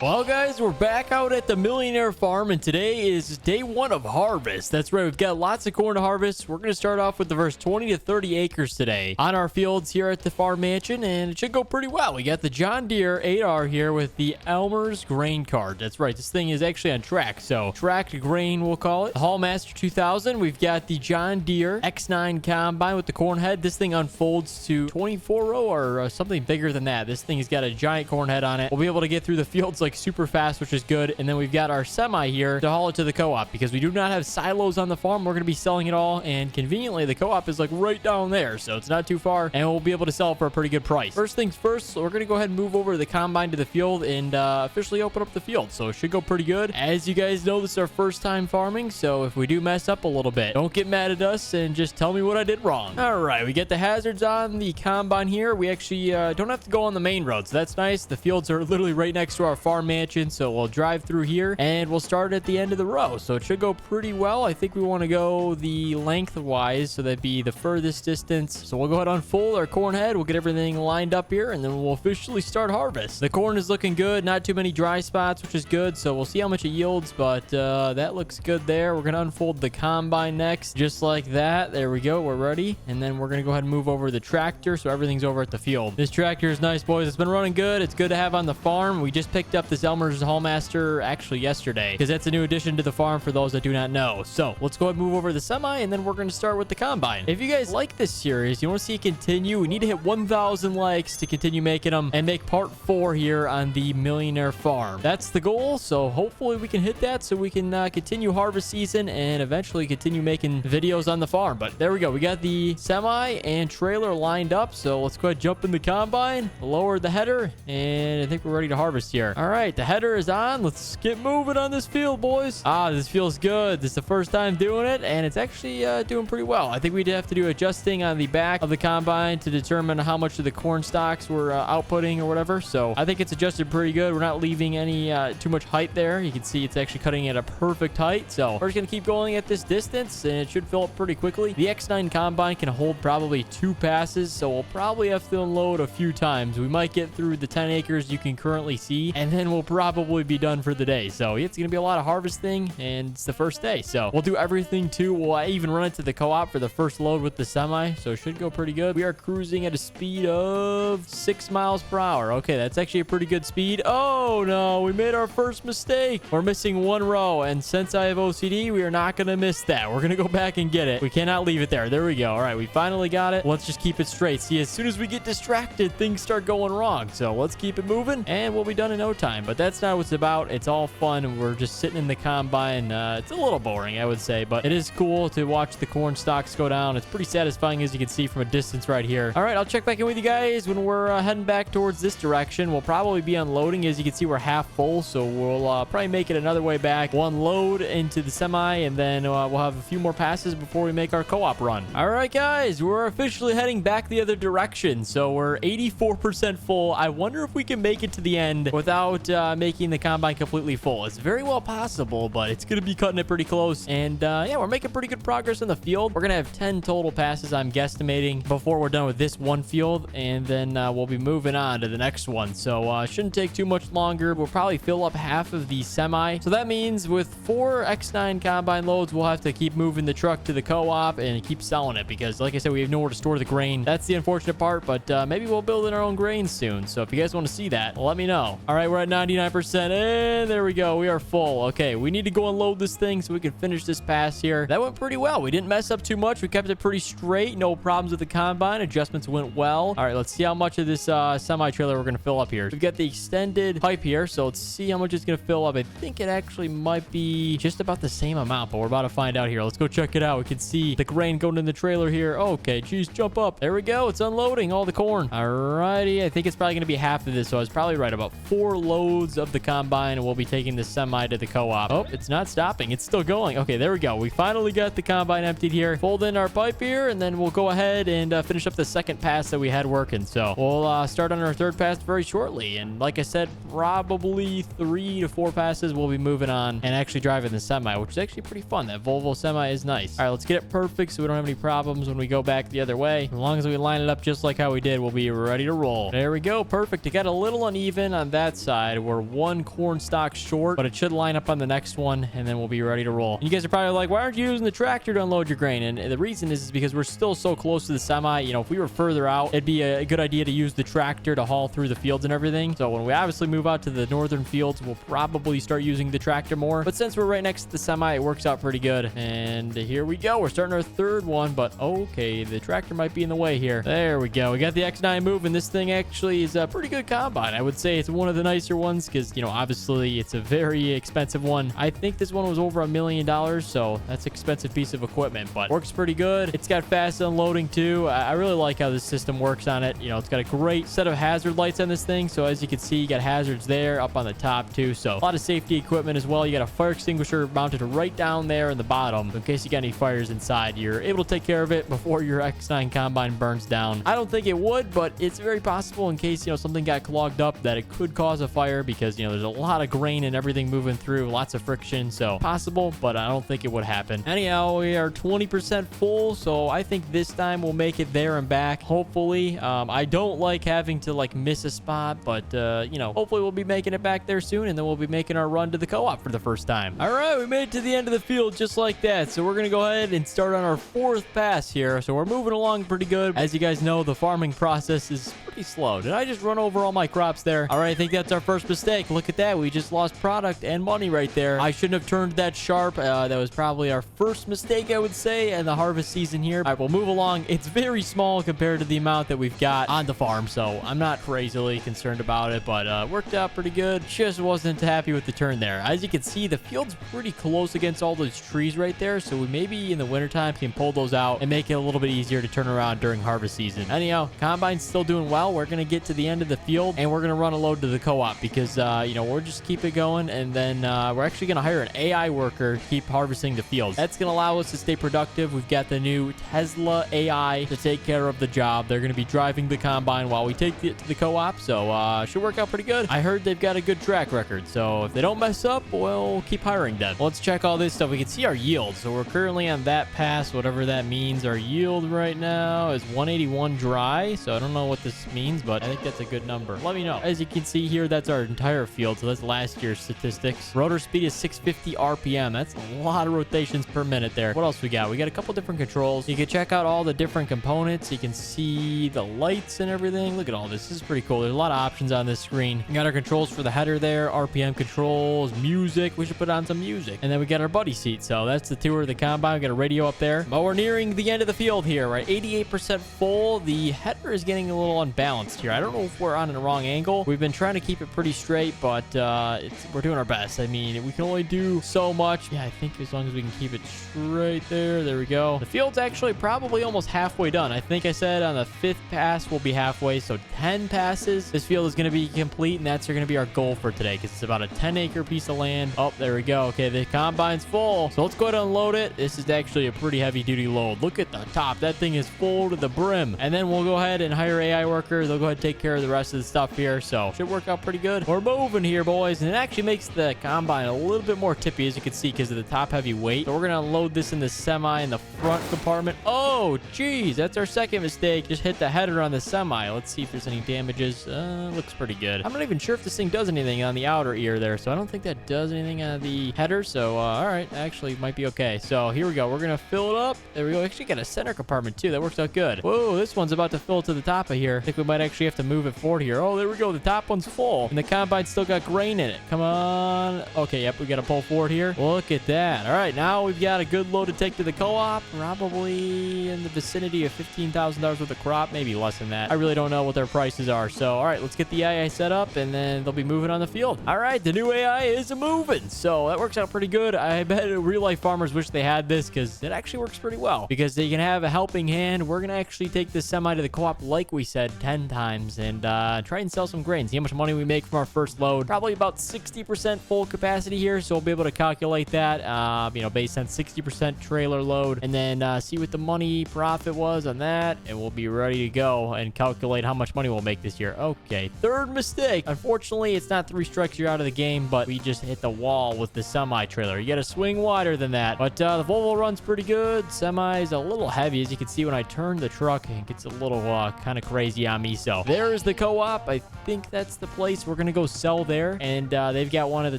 Well, guys, we're back out at the Millionaire Farm, and today is day one of harvest. That's right, we've got lots of corn to harvest. We're going to start off with the first 20 to 30 acres today on our fields here at the farm mansion, and it should go pretty well. We got the John Deere 8R here with the Elmer's grain cart. That's right, this thing is actually on track, so tracked grain, we'll call it. The Hallmaster 2000, we've got the John Deere X9 Combine with the corn head. This thing unfolds to 24 row or something bigger than that. This thing has got a giant corn head on it. We'll be able to get through the fields like super fast, which is good. And then we've got our semi here to haul it to the co-op because we do not have silos on the farm. We're going to be selling it all, and conveniently the co-op is like right down there, so it's not too far, and we'll be able to sell it for a pretty good price. First things first, so we're going to go ahead and move over the combine to the field and officially open up the field, so it should go pretty good. As you guys know, this is our first time farming, so if we do mess up a little bit, don't get mad at us and just tell me what I did wrong. All right, we get the hazards on the combine here. We actually don't have to go on the main road, so that's nice. The fields are literally right next to our farm mansion, so we'll drive through here and we'll start at the end of the row, so it should go pretty well. I think we want to go the lengthwise, so that'd be the furthest distance. So we'll go ahead and unfold our corn head. We'll get everything lined up here, and then we'll officially start harvest. The corn is looking good, not too many dry spots, which is good, so we'll see how much it yields, but that looks good there. We're gonna unfold the combine next, just like that. There we go, we're ready, and then we're gonna go ahead and move over the tractor, so everything's over at the field. This tractor is nice, boys. It's been running good. It's good to have on the farm. We just picked up this Elmer's Hallmaster actually yesterday, because that's a new addition to the farm for those that do not know. So let's go ahead and move over the semi, and then we're going to start with the combine. If you guys like this series, you want to see it continue, we need to hit 1,000 likes to continue making them and make part 4 here on the Millionaire Farm. That's the goal, so hopefully we can hit that so we can continue harvest season and eventually continue making videos on the farm. But there we go, we got the semi and trailer lined up, so let's go ahead and jump in the combine, lower the header, and I think we're ready to harvest here. All right, the header is on. Let's get moving on this field, boys. This feels good. This is the first time doing it, and it's actually doing pretty well. I think we'd have to do adjusting on the back of the combine to determine how much of the corn stalks we're outputting or whatever, so I think it's adjusted pretty good. We're not leaving any too much height there. You can see it's actually cutting at a perfect height, so we're just gonna keep going at this distance, and it should fill up pretty quickly. The X9 Combine can hold probably 2 passes, so we'll probably have to unload a few times. We might get through the 10 acres you can currently see, and then we'll probably be done for the day. So it's gonna be a lot of harvesting, and it's the first day, so we'll do everything too. We'll even run it to the co-op for the first load with the semi, so it should go pretty good. We are cruising at a speed of 6 miles per hour. Okay, that's actually a pretty good speed. Oh no, we made our first mistake. We're missing 1 row, and since I have OCD, we are not gonna miss that. We're gonna go back and get it. We cannot leave it there. There we go. All right, we finally got it. Let's just keep it straight. See, as soon as we get distracted, things start going wrong, so let's keep it moving and we'll be done in no time. But that's not what it's about. It's all fun, and we're just sitting in the combine. It's a little boring, I would say, but it is cool to watch the corn stalks go down. It's pretty satisfying, as you can see from a distance right here. All right, I'll check back in with you guys when we're heading back towards this direction. We'll probably be unloading. As you can see, we're half full, so we'll probably make it another way back. 1 load into the semi, and then we'll have a few more passes before we make our co-op run. All right, guys, we're officially heading back the other direction, so we're 84% full. I wonder if we can make it to the end without making the combine completely full. It's very well possible, but it's going to be cutting it pretty close. And yeah, we're making pretty good progress in the field. We're going to have 10 total passes, I'm guesstimating, before we're done with this one field, and then we'll be moving on to the next one. So shouldn't take too much longer. We'll probably fill up half of the semi. So that means with 4 X9 combine loads, we'll have to keep moving the truck to the co-op and keep selling it because, like I said, we have nowhere to store the grain. That's the unfortunate part, but maybe we'll build in our own grain soon. So if you guys want to see that, let me know. All right, we're at 99%, and there we go. We are full. Okay, we need to go unload this thing so we can finish this pass here. That went pretty well. We didn't mess up too much. We kept it pretty straight. No problems with the combine. Adjustments went well. All right, let's see how much of this semi-trailer we're going to fill up here. We've got the extended pipe here, so let's see how much it's going to fill up. I think it actually might be just about the same amount, but we're about to find out here. Let's go check it out. We can see the grain going in the trailer here. Okay, geez, jump up. There we go. It's unloading all the corn. All righty. I think it's probably going to be half of this, so I was probably right. About 4 loads of the combine, and we'll be taking the semi to the co-op. Oh, it's not stopping. It's still going. Okay, there we go. We finally got the combine emptied here. Fold in our pipe here, and then we'll go ahead and finish up the second pass that we had working. So we'll start on our third pass very shortly. And like I said, probably 3 to 4 passes we'll be moving on and actually driving the semi, which is actually pretty fun. That Volvo semi is nice. All right, let's get it perfect so we don't have any problems when we go back the other way. As long as we line it up just like how we did, we'll be ready to roll. There we go. Perfect. It got a little uneven on that side. side. We're one corn stalk short, but it should line up on the next one, and then we'll be ready to roll. And you guys are probably like, why aren't you using the tractor to unload your grain? And the reason is because we're still so close to the semi. You know, if we were further out, it'd be a good idea to use the tractor to haul through the fields and everything. So when we obviously move out to the northern fields, we'll probably start using the tractor more. But since we're right next to the semi, it works out pretty good. And here we go. We're starting our third one, but okay, the tractor might be in the way here. There we go. We got the X9 moving. This thing actually is a pretty good combine. I would say it's one of the nicer ones because, you know, obviously it's a very expensive one. I think this one was over $1 million, so that's an expensive piece of equipment, but works pretty good. It's got fast unloading too. I really like how this system works on it. You know, it's got a great set of hazard lights on this thing. So as you can see, you got hazards there up on the top too. So a lot of safety equipment as well. You got a fire extinguisher mounted right down there in the bottom. In case you got any fires inside, you're able to take care of it before your X9 Combine burns down. I don't think it would, but it's very possible in case, you know, something got clogged up that it could cause a fire because, you know, there's a lot of grain and everything moving through, lots of friction. So possible, but I don't think it would happen. Anyhow, we are 20% full, so I think this time we'll make it there and back, hopefully. I don't like having to like miss a spot, but you know, hopefully we'll be making it back there soon, and then we'll be making our run to the co-op for the first time. All right, we made it to the end of the field just like that. So we're gonna go ahead and start on our fourth pass here. So we're moving along pretty good. As you guys know, the farming process is pretty slow. Did I just run over all my crops there? All right, I think that's our first mistake. Look at that. We just lost product and money right there. I shouldn't have turned that sharp. That was probably our first mistake, I would say, in the harvest season here. All right, we'll move along. It's very small compared to the amount that we've got on the farm, so I'm not crazily concerned about it, but worked out pretty good. Just wasn't happy with the turn there. As you can see, the field's pretty close against all those trees right there, so we maybe in the wintertime can pull those out and make it a little bit easier to turn around during harvest season. Anyhow, Combine's still doing well. We're going to get to the end of the field, and we're going to run a load to the co-op because, you know, we'll just keep it going, and then we're actually going to hire an AI worker to keep harvesting the fields. That's going to allow us to stay productive. We've got the new Tesla AI to take care of the job. They're going to be driving the Combine while we take it to the co-op, so should work out pretty good. I heard they've got a good track record, so if they don't mess up, we'll keep hiring them. Let's check all this stuff. We can see our yield. So we're currently on that pass, whatever that means. Our yield right now is 181 dry, so I don't know what this means, but I think that's a good number. Let me know. As you can see here, that's our entire field, so that's last year's statistics. Rotor speed is 650 RPM. That's a lot of rotations per minute there. What else we got? We got a couple different controls. You can check out all the different components. You can see the lights and everything. Look at all this. This is pretty cool. There's a lot of options on this screen. We got our controls for the header there, RPM controls, music. We should put on some music. And then we got our buddy seat. So that's the tour of the Combine. We got a radio up there. But we're nearing the end of the field here, right? 88% full. The header is getting a little unbalanced here. I don't know if we're on the wrong angle. We've been trying to keep it pretty straight, but we're doing our best. I mean, we can only do so much. Yeah, I think as long as we can keep it straight there. There we go. The field's actually probably almost halfway done. I think I said on the 5th pass we'll be halfway, so 10 passes. This field is going to be complete, and that's going to be our goal for today because it's about a 10-acre piece of land. Oh, there we go. Okay, the Combine's full, so let's go ahead and unload it. This is actually a pretty heavy-duty load. Look at the top. That thing is full to the brim. And then we'll go ahead and hire AI worker. They'll go ahead and take care of the rest of the stuff here, so should work out pretty good. We're moving here, boys, and it actually makes the Combine a little bit more tippy, as you can see, because of the top heavy weight. So we're going to unload this in the semi in the front compartment. Oh, geez, that's our second mistake. Just hit the header on the semi. Let's see if there's any damages. Looks pretty good. I'm not even sure if this thing does anything on the outer ear there, so I don't think that does anything on the header. So, all right, actually might be okay. So here we go. We're going to fill it up. There we go. Actually got a center compartment too. That works out good. Whoa, this one's about to fill to the top of here. I think we might actually have to move it forward here. Oh, there we go. The top one's full, and the Combine's still got grain in it. Come on. Okay, yep, we got to pull forward here. Look at that. All right, now we've got a good load to take to the co-op. Probably in the vicinity of $15,000 worth of crop, maybe less than that. I really don't know what their prices are. So, all right, let's get the AI set up, and then they'll be moving on the field. All right, the new AI is moving, so that works out pretty good. I bet real-life farmers wish they had this because it actually works pretty well because they can have a helping hand. We're going to actually take this semi to the co-op, like we said, 10 times and try and sell some grain. See how much money we make from our first load. Probably about 60% full capacity here, so we'll be able to calculate that, you know, based on 60% trailer load, and then see what the money profit was on that, and we'll be ready to go and calculate how much money we'll make this year. Okay, third mistake. Unfortunately, it's not 3 strikes, you're out of the game, but we just hit the wall with the semi-trailer. You got to swing wider than that, but the Volvo runs pretty good. Semi's a little heavy, as you can see when I turn the truck. It gets a little kind of crazy on on me. So there's the co-op. I think that's the place we're gonna go sell there, and they've got one of the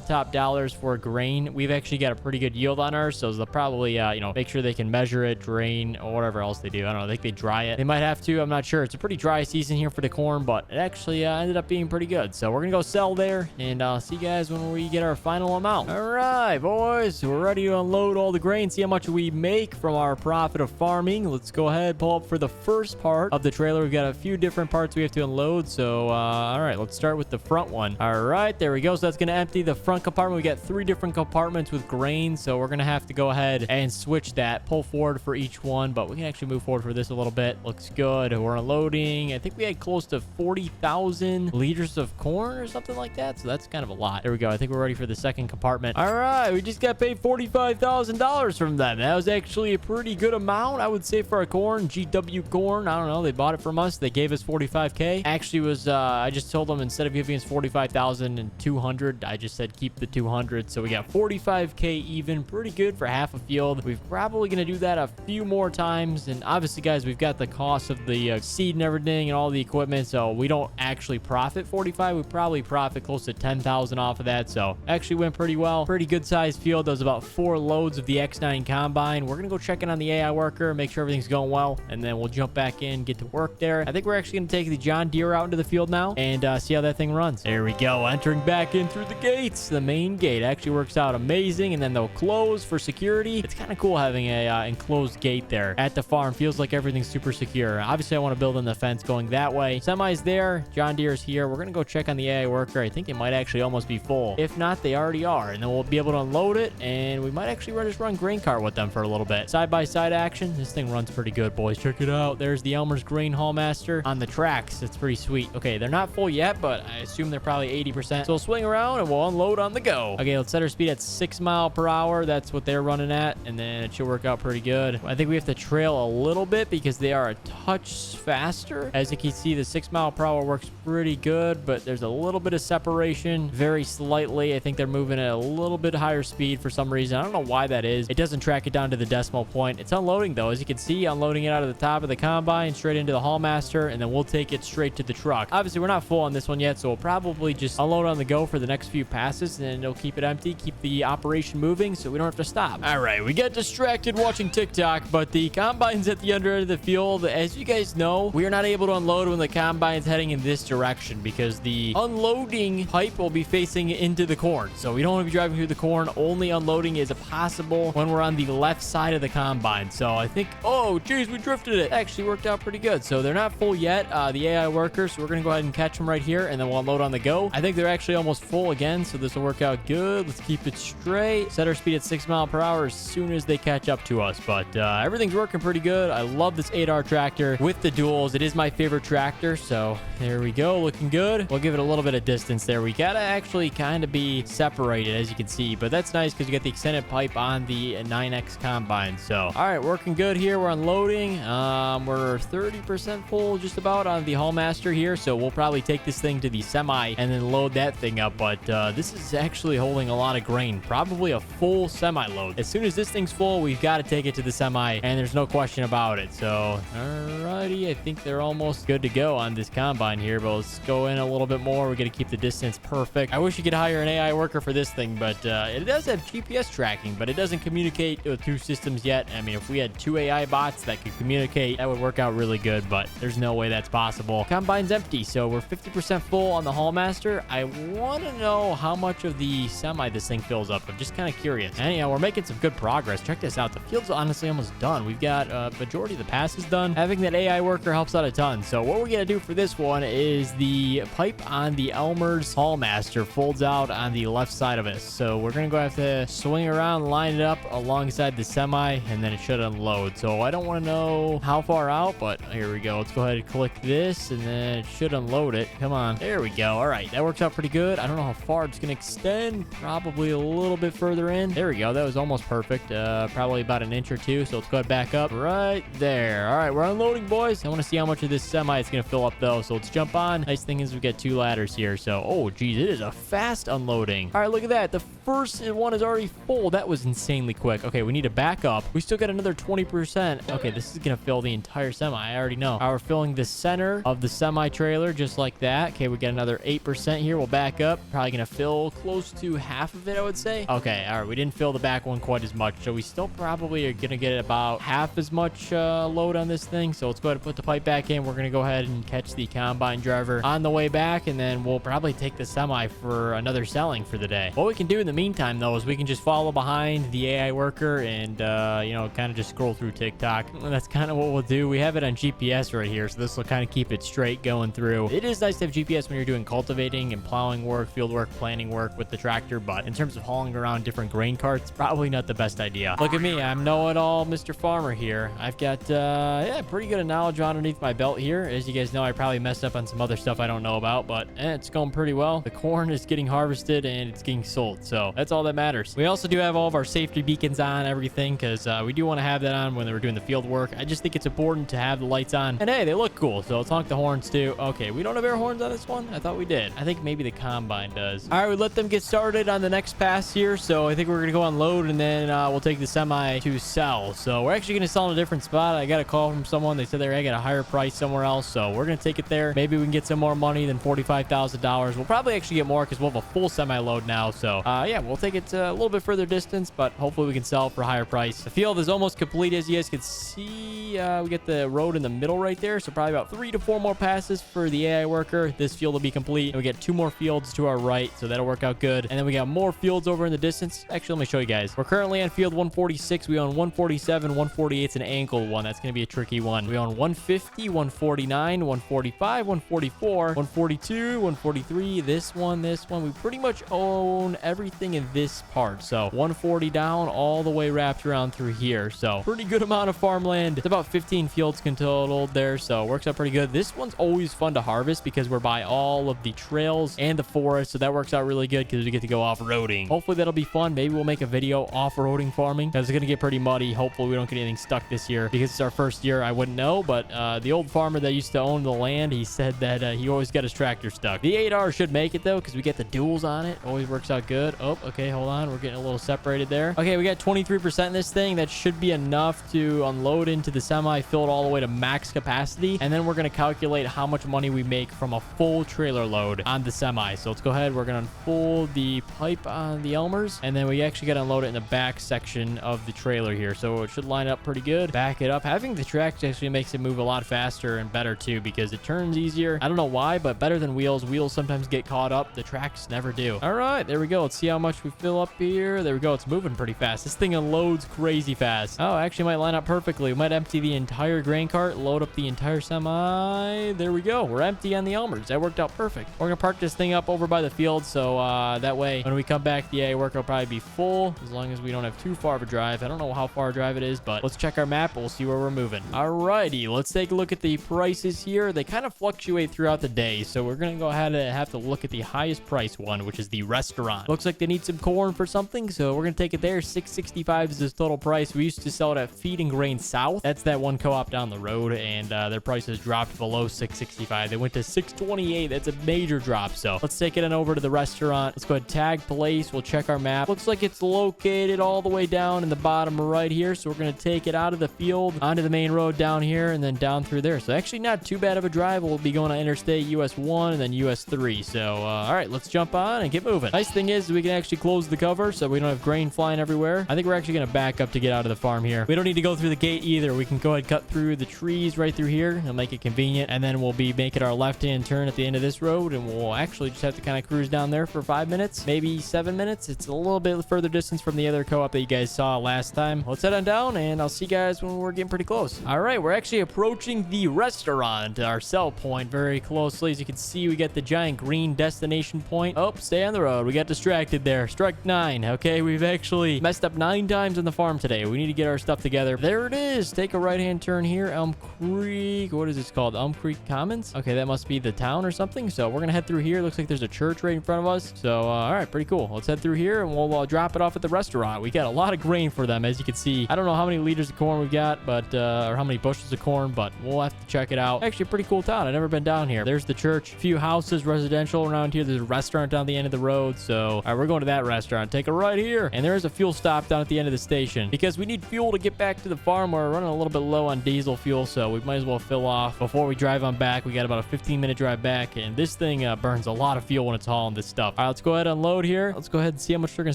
top dollars for grain. We've actually got a pretty good yield on ours, so they'll probably make sure they can measure it, drain, or whatever else they do. I don't know. I think they dry it. They might have to. I'm not sure. It's a pretty dry season here for the corn, but it actually ended up being pretty good. So we're gonna go sell there, and I'll see you guys when we get our final amount. All right, boys, we're ready to unload all the grain, see how much we make from our profit of farming. Let's go ahead, pull up for the first part of the trailer. We've got a few different parts we have to unload. So all right, let's start with the front one. All right, there we go. So that's gonna empty the front compartment. We got 3 different compartments with grain, so we're gonna have to go ahead and switch that, pull forward for each one, but we can actually move forward for this a little bit. Looks good. We're unloading. I think we had close to 40,000 liters of corn or something like that, so that's kind of a lot. There we go. I think we're ready for the second compartment. All right, we just got paid $45,000 from them. That was actually a pretty good amount, I would say, for our corn. GW corn, I don't know, they bought it from us. They gave us 45K. Actually was I just told them instead of giving us 45,200, I just said keep the 200. So we got 45K even. Pretty good for half a field. We're probably gonna do that a few more times, and obviously, guys, we've got the cost of the seed and everything and all the equipment, so we don't actually profit 45. We probably profit close to 10,000 off of that. So actually went pretty well. Pretty good sized field. That was about 4 loads of the X9 Combine. We're gonna go check in on the AI worker, make sure everything's going well, and then we'll jump back in, get to work there. I think we're actually gonna take the John Deere out into the field now and see how that thing runs. There we go, entering back in through the gates. The main gate actually works out amazing, and then they'll close for security. It's kind of cool having a enclosed gate there at the farm. Feels like everything's super secure. Obviously, I want to build in the fence going that way. Semi's there. John Deere's here. We're gonna go check on the AI worker. I think it might actually almost be full. If not, they already are, and then we'll be able to unload it, and we might actually just run grain cart with them for a little bit. Side-by-side action. This thing runs pretty good, boys. Check it out. There's the Elmer's Grain Haul Master on the tracks. It's pretty sweet. Okay, they're not full yet, but I assume they're probably 80%. So we'll swing around and we'll unload on the go. Okay, let's set our speed at 6 miles per hour. That's what they're running at, and then it should work out pretty good. I think we have to trail a little bit because they are a touch faster. As you can see, the 6 mile per hour works pretty good, but there's a little bit of separation, very slightly. I think they're moving at a little bit higher speed for some reason. I don't know why that is. It doesn't track it down to the decimal point. It's unloading though. As you can see, unloading it out of the top of the combine straight into the Haul Master, and then we'll take it straight to the truck. Obviously, we're not full on this one yet, so we'll probably just unload on the go for the next few passes, and then it'll keep it empty, keep the operation moving so we don't have to stop. All right, we got distracted watching TikTok, but the combine's at the under end of the field. As you guys know, we are not able to unload when the combine's heading in this direction because the unloading pipe will be facing into the corn. So we don't want to be driving through the corn. Only unloading is possible when we're on the left side of the combine. So I think, oh, geez, we drifted it. Actually worked out pretty good. So they're not full yet, the AI workers. So we're going to go ahead and catch them right here, and then we'll unload on the go. I think they're actually almost full again, so this will work out good. Let's keep it straight. Set our speed at 6 miles per hour as soon as they catch up to us. But everything's working pretty good. I love this 8R tractor with the duals. It is my favorite tractor. So there we go. Looking good. We'll give it a little bit of distance there. We got to actually kind of be separated, as you can see. But that's nice because we got the extended pipe on the 9X Combine. So, all right, working good here. We're unloading. We're 30% full just about on the Haul Master here. So we'll probably take this thing to the semi and then load that thing up. But this is actually holding a lot of grain. Probably a full semi load. As soon as this thing's full, we've got to take it to the semi, and there's no question about it. So, alrighty, I think they're almost good to go on this combine here, but let's go in a little bit more. We got to keep the distance perfect. I wish you could hire an AI worker for this thing, but it does have GPS tracking, but it doesn't communicate with 2 systems yet. I mean, if we had 2 AI bots that could communicate, that would work out really good, but there's no way that's possible. Combine's empty, so we're 50% full on the Haul Master. I want to know how much of the semi this thing fills up. I'm just kind of curious. Anyhow, we're making some good progress. Check this out. The field's honestly almost done. We've got a majority of the passes done. Having that AI worker helps out a ton. So what we're going to do for this one is the pipe on the Elmer's Haul Master folds out on the left side of us. So we're going to go have to swing around, line it up alongside the semi, and then it should unload. So I don't want to know how far out, but here we go. Let's go ahead and click this, and then it should unload it. Come on. There we go. All right. That works out pretty good. I don't know how far it's going to extend. Probably a little bit further in. There we go. That was almost perfect. Probably about an inch or two. So let's go ahead back up right there. All right. We're unloading, boys. I want to see how much of this semi it's going to fill up, though. So let's jump on. Nice thing is we got 2 ladders here. So, oh, geez, it is a fast unloading. All right. Look at that. The first one is already full. That was insanely quick. Okay. We need to back up. We still got another 20%. Okay. This is going to fill the entire semi. I already know. We're filling the center of the semi-trailer, just like that. Okay, we got another 8% here. We'll back up. Probably gonna fill close to half of it, I would say. Okay, all right, we didn't fill the back one quite as much, so we still probably are gonna get about half as much load on this thing. So let's go ahead and put the pipe back in. We're gonna go ahead and catch the combine driver on the way back, and then we'll probably take the semi for another selling for the day. What we can do in the meantime, though, is we can just follow behind the AI worker and you know, kind of just scroll through TikTok. That's kind of what we'll do. We have it on GPS right here, so this will kind of keep it straight going through. It is nice to have GPS when you're doing cultivating and plowing work, field work, planting work with the tractor, but in terms of hauling around different grain carts, probably not the best idea. Look at me, I'm know-it-all Mr. Farmer here. I've got yeah, pretty good knowledge underneath my belt here. As you guys know, I probably messed up on some other stuff I don't know about, but it's going pretty well. The corn is getting harvested and it's getting sold, so that's all that matters. We also do have all of our safety beacons on, everything, because we do want to have that on when we're doing the field work. I just think it's important to have the lights on, and hey, they look cool, so let's honk the horns too. Okay, we don't have air horns on this one. I thought we did. I think maybe the combine does. All right, we let them get started on the next pass here, so I think we're gonna go unload, and then we'll take the semi to sell. So we're actually gonna sell in a different spot. I got a call from someone. They said they got a higher price somewhere else, so we're gonna take it there. Maybe we can get some more money than $45,000. We'll probably actually get more because we'll have a full semi load now. So yeah, we'll take it a little bit further distance, but hopefully we can sell for a higher price. The field is almost complete, as you guys can see. We get the road in the middle right there, so probably about 3 to 4 more passes for the AI worker. This field will be complete, and we get 2 more fields to our right, so that'll work out good. And then we got more fields over in the distance. Actually, let me show you guys. We're currently on field 146. We own 147. 148's an ankle one. That's going to be a tricky one. We own 150, 149, 145, 144, 142, 143. This one. We pretty much own everything in this part. So 140 down, all the way wrapped around through here. So pretty good amount of farmland. It's about 15 fields totaled there, so it works out pretty good. This one's always fun to harvest because we're by all of the trails and the forest, so that works out really good because we get to go off-roading. Hopefully that'll be fun. Maybe we'll make a video off-roading farming because it's going to get pretty muddy. Hopefully we don't get anything stuck this year because it's our first year. I wouldn't know, but the old farmer that used to own the land, he said that he always got his tractor stuck. The 8R should make it though because we get the duals on it. Always works out good. Oh, okay, hold on. We're getting a little separated there. Okay, we got 23% in this thing. That should be enough to unload into the semi, fill it all the way to max capacity, and then we're going to calculate how much money we make from a full trailer load on the semi. So let's go ahead. We're going to unfold the pipe on the Elmers, and then we actually got to unload it in the back section of the trailer here. So it should line up pretty good. Back it up. Having the tracks actually makes it move a lot faster and better too because it turns easier. I don't know why, but better than wheels. Wheels sometimes get caught up. The tracks never do. All right, there we go. Let's see how much we fill up here. There we go. It's moving pretty fast. This thing unloads crazy fast. Oh, actually might line up perfectly. We might empty the entire grain cart, load up the entire semi. There we go. We're empty on the Elmers. That worked out perfect. We're gonna park this thing up over by the field, so that way when we come back, the AI work will probably be full as long as we don't have too far of a drive. I don't know how far a drive it is, but let's check our map. We'll see where we're moving. Alrighty, let's take a look at the prices here. They kind of fluctuate throughout the day, so we're gonna go ahead and have to look at the highest price one, which is the restaurant. Looks like they need some corn for something, so we're gonna take it there. $6.65 is this total price. We used to sell it at Feed and Grain South. That's that one co-op down the road, and their prices dropped below $6.65. They went to $6.28. That's a major drop. So let's take it on over to the restaurant. Let's go ahead and tag place. We'll check our map. Looks like it's located all the way down in the bottom right here. So we're going to take it out of the field onto the main road down here and then down through there. So actually not too bad of a drive. We'll be going on Interstate US 1 and then US 3. So all right, let's jump on and get moving. Nice thing is we can actually close the cover so we don't have grain flying everywhere. I think we're actually going to back up to get out of the farm here. We don't need to go through the gate either. We can go ahead and cut through the trees right through here. It'll make it convenient. And then we'll be making our left-hand turn at the end of this road, and we'll actually just have to kind of cruise down there for 5 minutes, maybe 7 minutes. It's a little bit further distance from the other co-op that you guys saw last time. Let's head on down, and I'll see you guys when we're getting pretty close. All right, we're actually approaching the restaurant, our sell point, very closely. As you can see, we got the giant green destination point. Oh, stay on the road. We got distracted there. Strike 9. Okay, we've actually messed up 9 times on the farm today. We need to get our stuff together. There it is. Take a right-hand turn here. Elm Creek. What is this called? Elm Creek Commons? Okay, that must be the town or something. So we're gonna head through here. Looks like there's a church right in front of us. So all right, pretty cool. Let's head through here and we'll drop it off at the restaurant. We got a lot of grain for them, as you can see. I don't know how many liters of corn we've got, but or how many bushels of corn, but we'll have to check it out. Actually, a pretty cool town. I've never been down here. There's the church. A few houses, residential around here. There's a restaurant down the end of the road. So all right, we're going to that restaurant. Take a right here, and there is a fuel stop down at the end of the station because we need fuel to get back to the farm. We're running a little bit low on diesel fuel, so we might as well fill off before we drive on back. We got about a 15-minute drive back, and this thing burns a lot of fuel when it's hauling this stuff. All right, let's go ahead and unload here. Let's go ahead and see how much they're gonna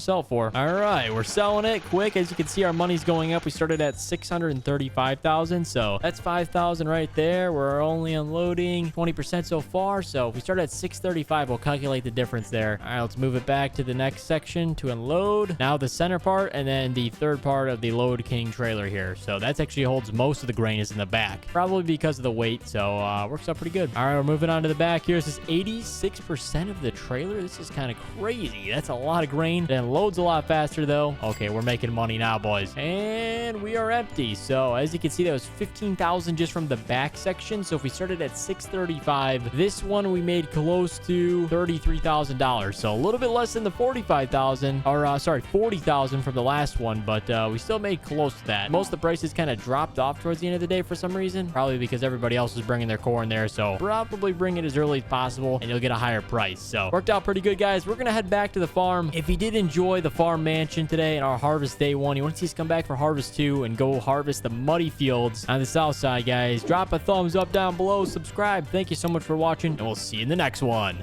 sell for. All right, we're selling it quick. As you can see, our money's going up. We started at 635,000, so that's 5,000 right there. We're only unloading 20% so far, so if we start at 635, we'll calculate the difference there. All right, let's move it back to the next section to unload. Now the center part, and then the third part of the Load King trailer here. So that actually holds most of the grain is in the back, probably because of the weight, so works out pretty good. All right, we're moving on to the back here. This is 86% of the trailer. This is kind of crazy. That's a lot of grain. Then loads a lot faster though. Okay, we're making money now, boys, and we are empty. So as you can see, that was 15,000 just from the back section. So if we started at 635, this one we made close to $33,000, so a little bit less than the 45,000, or sorry, 40,000 from the last one, but we still made close to that. Most of the prices kind of dropped off towards the end of the day for some reason, probably because everybody else was bringing their corn there. So probably bring it as early as possible and you'll get a higher price. So worked out pretty good, guys. We're gonna head back to the farm. If you did enjoy the farm mansion today and our harvest day 1, you want to see us come back for harvest 2 and go harvest the muddy fields on the south side, guys, drop a thumbs up down below, subscribe. Thank you so much for watching, and we'll see you in the next one.